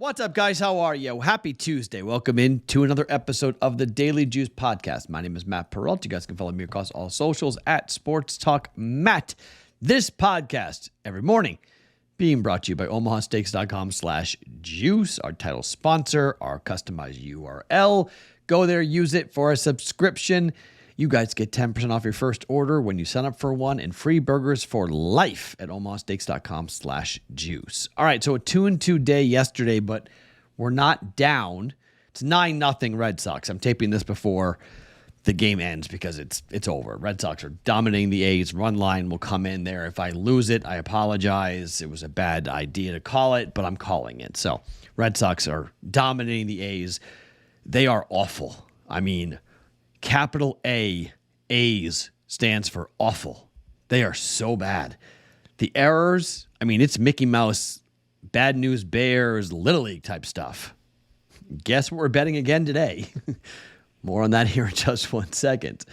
What's up, guys? How are you? Happy Tuesday. Welcome in to another episode of the Daily Juice Podcast. My name is Matt Perrault. You guys can follow me across all socials at Sports Talk Matt. This podcast every morning being brought to you by omahasteaks.com/juice, our title sponsor, our customized URL. Go there, use it for a subscription. You guys get 10% off your first order when you sign up for one, and free burgers for life at omahasteaks.com/juice. All right, so a 2-2 day yesterday, but we're not down. It's 9-0 Red Sox. I'm taping this before the game ends because it's over. Red Sox are dominating the A's. Run line will come in there. If I lose it, I apologize. It was a bad idea to call it, but I'm calling it. So Red Sox are dominating the A's. They are awful. I mean, capital A, A's stands for awful. They are so bad. The errors, I mean, it's Mickey Mouse, Bad News Bears, Little League type stuff. Guess what we're betting again today? More on that here in just 1 second.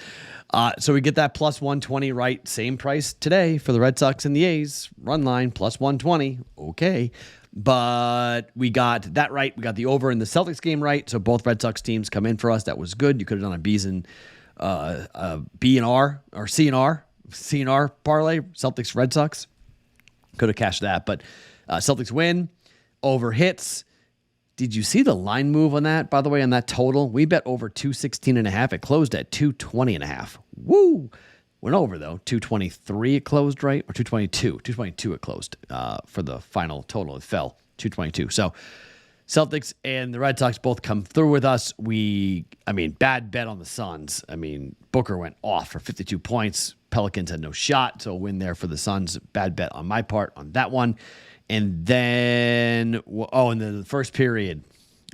So we get that plus 120 right. Same price today for the Red Sox and the A's. Run line plus 120. Okay. But we got that right. We got the over in the Celtics game right. So both Red Sox teams come in for us. That was good. You could have done a B and R or C and R parlay. Celtics Red Sox could have cashed that. But Celtics win. Over hits. Did you see the line move on that? By the way, on that total, we bet over 216.5. It closed at 220.5. Woo! Went over, though. 223 it closed, right? Or 222. 222 it closed for the final total. It fell 222. So Celtics and the Red Sox both come through with us. Bad bet on the Suns. I mean, Booker went off for 52 points. Pelicans had no shot, so a win there for the Suns. Bad bet on my part on that one. And then, in the first period,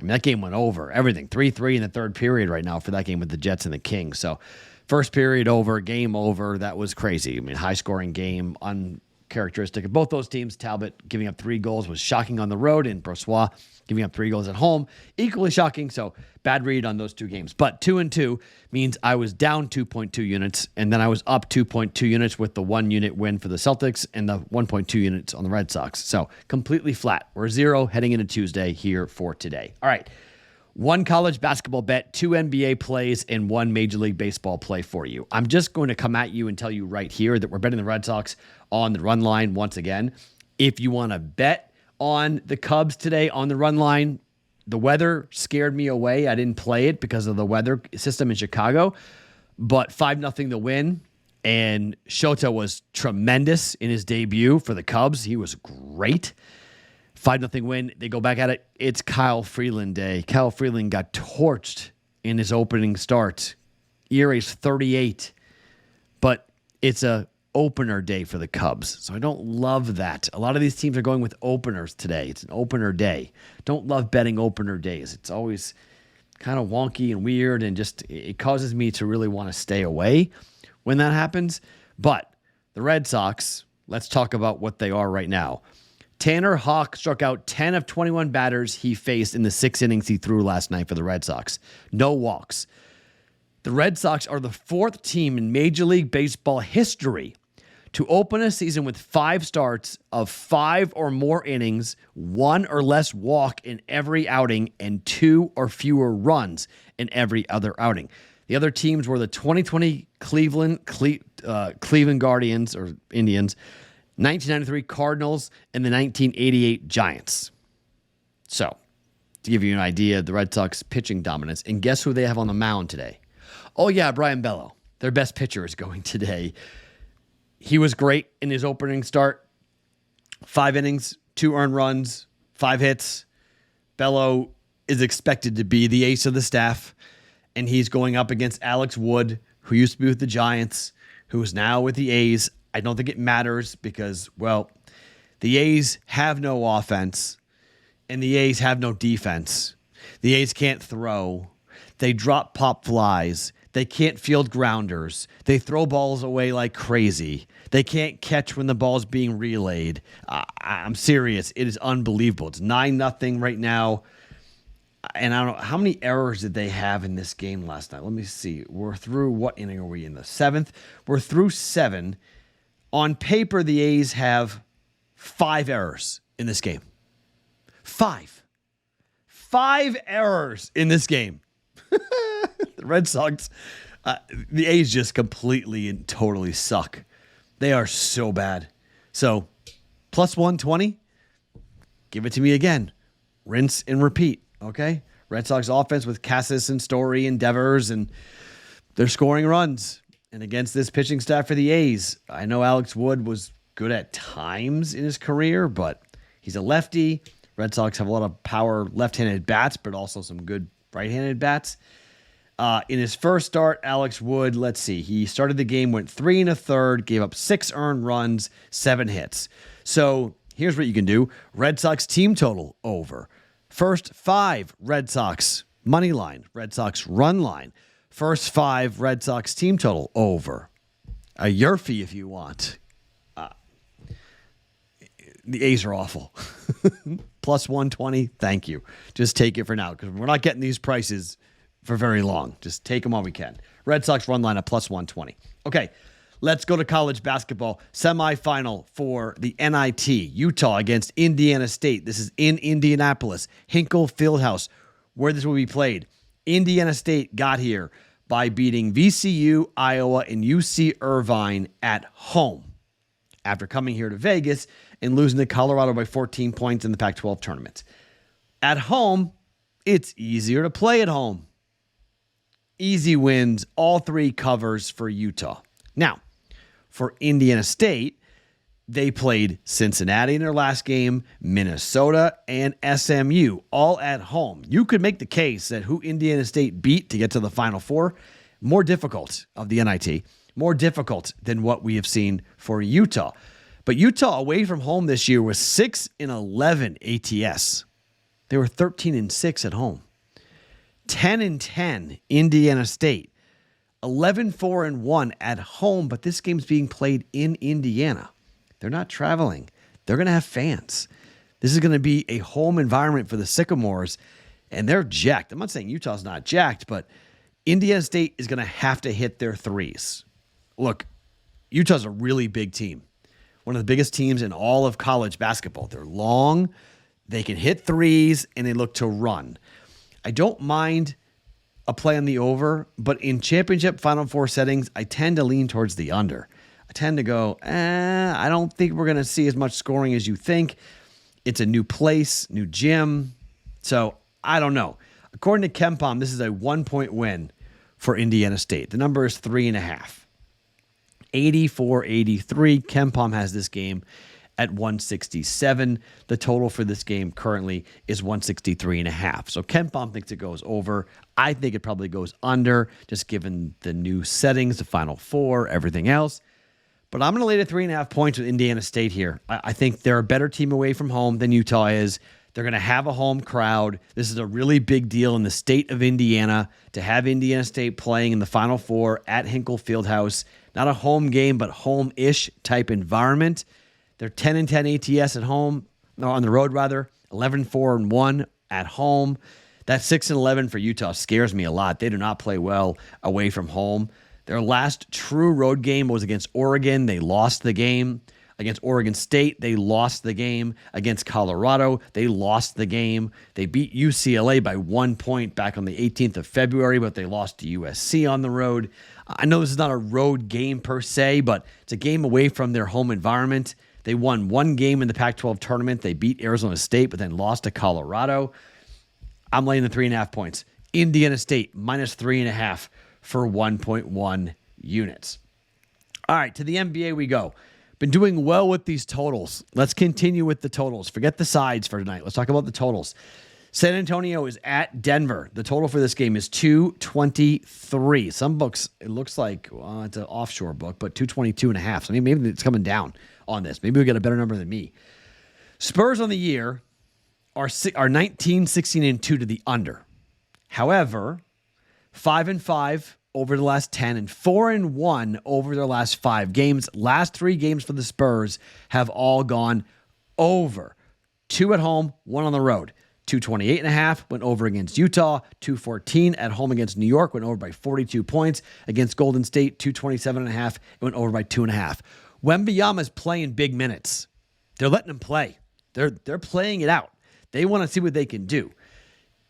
I mean, that game went over. Everything. 3-3 in the third period right now for that game with the Jets and the Kings. So first period over, game over. That was crazy. I mean, high-scoring game, uncharacteristic of both those teams. Talbot giving up 3 goals was shocking on the road, and Brossoit giving up 3 goals at home, equally shocking. So bad read on those two games. But 2-2 means I was down 2.2 units, and then I was up 2.2 units with the 1 unit win for the Celtics and the 1.2 units on the Red Sox. So completely flat. We're 0 heading into Tuesday here for today. All right. 1 college basketball bet, 2 NBA plays, and 1 Major League Baseball play for you. I'm just going to come at you and tell you right here that we're betting the Red Sox on the run line once again. If you want to bet on the Cubs today on the run line, the weather scared me away. I didn't play it because of the weather system in Chicago, but 5-0 the win. And Shota was tremendous in his debut for the Cubs. He was great. 5-0 win. They go back at it. It's Kyle Freeland day. Kyle Freeland got torched in his opening start. ERA's 38, but it's a opener day for the Cubs. So I don't love that. A lot of these teams are going with openers today. It's an opener day. Don't love betting opener days. It's always kind of wonky and weird, and just it causes me to really want to stay away when that happens. But the Red Sox, let's talk about what they are right now. Tanner Houck struck out 10 of 21 batters he faced in the 6 innings he threw last night for the Red Sox. No walks. The Red Sox are the 4th team in Major League Baseball history to open a season with 5 starts of 5 or more innings, 1 or less walk in every outing, and 2 or fewer runs in every other outing. The other teams were the 2020 Cleveland Guardians or Indians, 1993 Cardinals, and the 1988 Giants. So, to give you an idea, the Red Sox pitching dominance. And guess who they have on the mound today? Oh, yeah, Brian Bello. Their best pitcher is going today. He was great in his opening start. 5 innings, 2 earned runs, 5 hits. Bello is expected to be the ace of the staff, and he's going up against Alex Wood, who used to be with the Giants, who is now with the A's. I don't think it matters because, well, the A's have no offense, and the A's have no defense. The A's can't throw. They drop pop flies. They can't field grounders. They throw balls away like crazy. They can't catch when the ball's being relayed. I'm serious. It is unbelievable. It's 9-0 right now. And I don't know, how many errors did they have in this game last night? Let me see. We're through, what inning are we in? The 7th? We're through 7. On paper, the A's have 5 errors in this game. 5. 5 errors in this game. The Red Sox, the A's just completely and totally suck. They are so bad. So, plus 120, give it to me again. Rinse and repeat, okay? Red Sox offense with Cassis and Story and Devers, and they're scoring runs. And against this pitching staff for the A's, I know Alex Wood was good at times in his career, but he's a lefty. Red Sox have a lot of power left-handed bats, but also some good right-handed bats. In his first start, Alex Wood, let's see, he started the game, went 3 1/3, gave up 6 earned runs, 7 hits. So here's what you can do. Red Sox team total over. First 5 Red Sox money line, Red Sox run line. First 5 Red Sox team total over. A Yerfie if you want. The A's are awful. Plus 120, thank you. Just take it for now because we're not getting these prices for very long. Just take them while we can. Red Sox run line at plus 120. Okay, let's go to college basketball. Semifinal for the NIT. Utah against Indiana State. This is in Indianapolis. Hinkle Fieldhouse, where this will be played. Indiana State got here by beating VCU, Iowa, and UC Irvine at home after coming here to Vegas and losing to Colorado by 14 points in the Pac-12 tournament. At home, it's easier to play at home. Easy wins, all 3 covers for Utah. Now, for Indiana State, they played Cincinnati in their last game, Minnesota, and SMU, all at home. You could make the case that who Indiana State beat to get to the Final Four, more difficult of the NIT, more difficult than what we have seen for Utah. But Utah away from home this year was 6-11 ATS. They were 13-6 at home. 10-10 Indiana State. 11-4-1 at home, but this game's being played in Indiana. They're not traveling. They're going to have fans. This is going to be a home environment for the Sycamores, and they're jacked. I'm not saying Utah's not jacked, but Indiana State is going to have to hit their threes. Look, Utah's a really big team. One of the biggest teams in all of college basketball. They're long, they can hit threes, and they look to run. I don't mind a play on the over, but in championship Final Four settings, I tend to lean towards the under. I tend to go, I don't think we're going to see as much scoring as you think. It's a new place, new gym. So I don't know. According to KenPom, this is a 1-point win for Indiana State. The number is 3.5. 84-83. KenPom has this game at 167. The total for this game currently is 163.5. So KenPom thinks it goes over. I think it probably goes under, just given the new settings, the Final Four, everything else. But I'm going to lay to 3.5 points with Indiana State here. I think they're a better team away from home than Utah is. They're going to have a home crowd. This is a really big deal in the state of Indiana to have Indiana State playing in the Final Four at Hinkle Fieldhouse. Not a home game, but home-ish type environment. They're 10-10 ATS at home, or on the road rather. 11-4-1 at home. That 6-11 for Utah scares me a lot. They do not play well away from home. Their last true road game was against Oregon. They lost the game. Against Oregon State, they lost the game. Against Colorado, they lost the game. They beat UCLA by 1 point back on the 18th of February, but they lost to USC on the road. I know this is not a road game per se, but it's a game away from their home environment. They won 1 game in the Pac-12 tournament. They beat Arizona State, but then lost to Colorado. I'm laying the 3.5 points. Indiana State minus 3.5 for 1.1 units. All right, to the NBA we go. Been doing well with these totals. Let's continue with the totals. Forget the sides for tonight. Let's talk about the totals. San Antonio is at Denver. The total for this game is 223. Some books, it looks like, well, it's an offshore book, but 222.5. So maybe it's coming down on this. Maybe we'll get a better number than me. Spurs on the year are 19, 16, and 2 to the under. However, 5-5 over the last 10 and 4-1 over their last 5 games. Last 3 games for the Spurs have all gone over. 2 at home, 1 on the road. 228.5 went over against Utah. 214 at home against New York, went over by 42 points. Against Golden State, 227.5, it went over by 2.5. Wembanyama's playing big minutes. They're letting him play. They're playing it out. They want to see what they can do.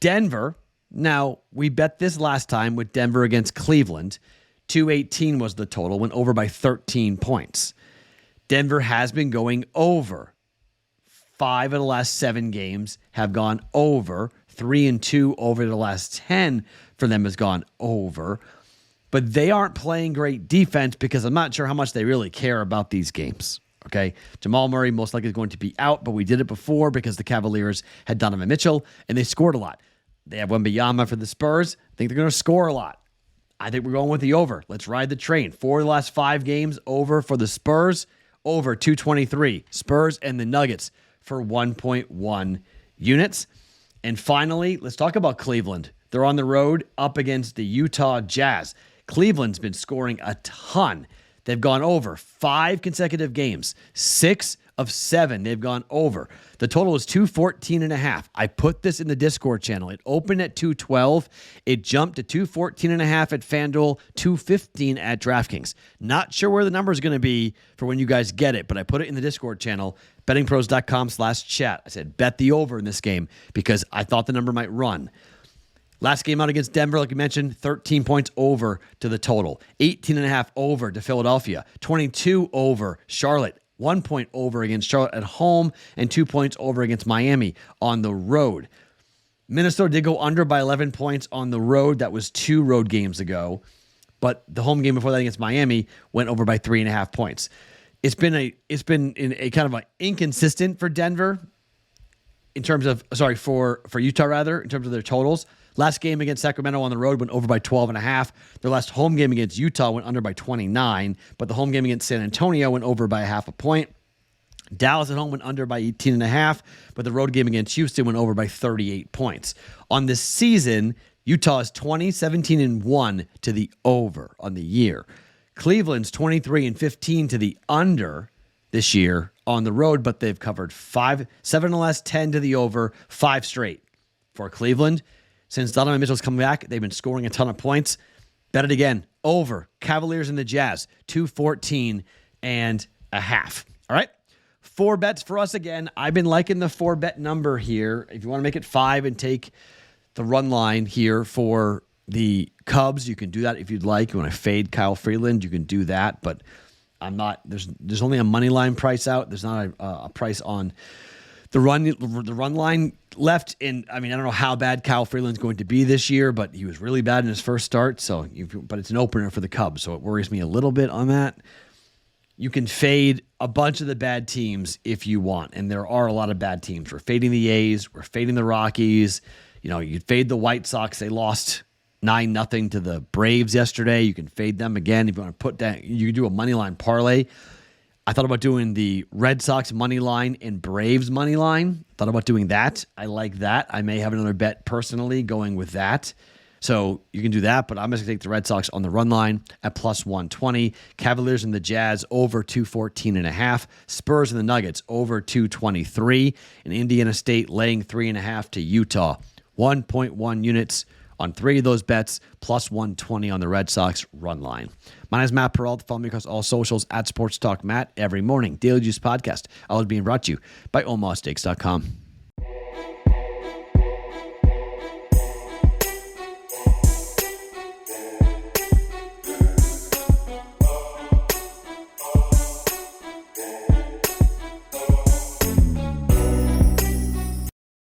Denver, now we bet this last time with Denver against Cleveland. 218 was the total, went over by 13 points. Denver has been going over. 5 of the last 7 games have gone over. 3 and 2 over the last 10 for them has gone over. But they aren't playing great defense because I'm not sure how much they really care about these games. Okay, Jamal Murray most likely is going to be out, but we did it before because the Cavaliers had Donovan Mitchell, and they scored a lot. They have Wembanyama for the Spurs. I think they're going to score a lot. I think we're going with the over. Let's ride the train. 4 of the last 5 games over for the Spurs, over 223. Spurs and the Nuggets for 1.1 units. And finally, let's talk about Cleveland. They're on the road up against the Utah Jazz. Cleveland's been scoring a ton. They've gone over 5 consecutive games. 6 of 7 they've gone over. The total is 214.5. I put this in the Discord channel. It opened at 212. It jumped to 214.5 at FanDuel, 215 at DraftKings. Not sure where the number is going to be for when you guys get it, but I put it in the Discord channel, bettingpros.com/chat. I said, bet the over in this game because I thought the number might run. Last game out against Denver, like you mentioned, 13 points over to the total. 18.5 over to Philadelphia. 22 over Charlotte. 1 point over against Charlotte at home and 2 points over against Miami on the road. Minnesota did go under by 11 points on the road. That was 2 road games ago. But the home game before that against Miami went over by 3.5 points. It's been in a kind of an inconsistent for Denver in terms of, for Utah rather, in terms of their totals. Last game against Sacramento on the road went over by 12.5. Their last home game against Utah went under by 29, but the home game against San Antonio went over by 0.5 point. Dallas at home went under by 18.5, but the road game against Houston went over by 38 points. On this season, Utah is 20-17-1 to the over on the year. Cleveland's 23-15 to the under this year on the road, but they've covered 7 of the last 10 to the over, 5 straight. For Cleveland, since Donovan Mitchell's come back, they've been scoring a ton of points. Bet it again. Over. Cavaliers and the Jazz. 214.5. All right. 4 bets for us again. I've been liking the 4 bet number here. If you want to make it 5 and take the run line here for the Cubs, you can do that if you'd like. You want to fade Kyle Freeland, you can do that. But I'm not. There's only a money line price out. There's not a price on the run line left. And I mean, I don't know how bad Kyle Freeland's going to be this year, but he was really bad in his first start. But it's an opener for the Cubs, so it worries me a little bit on that. You can fade a bunch of the bad teams if you want, and there are a lot of bad teams. We're fading the A's. We're fading the Rockies. You fade the White Sox. They lost 9-0 to the Braves yesterday. You can fade them again if you want to put that. You can do a money line parlay. I thought about doing the Red Sox money line and Braves money line. Thought about doing that. I like that. I may have another bet personally going with that. So you can do that, but I'm just going to take the Red Sox on the run line at plus 120. Cavaliers and the Jazz over 214.5. Spurs and the Nuggets over 223. And Indiana State laying 3.5 to Utah. 1.1 units on 3 of those bets, plus 120 on the Red Sox run line. My name is Matt Perrault. Follow me across all socials at Sports Talk Matt every morning. Daily Juice Podcast. Always being brought to you by OmahaSteaks.com.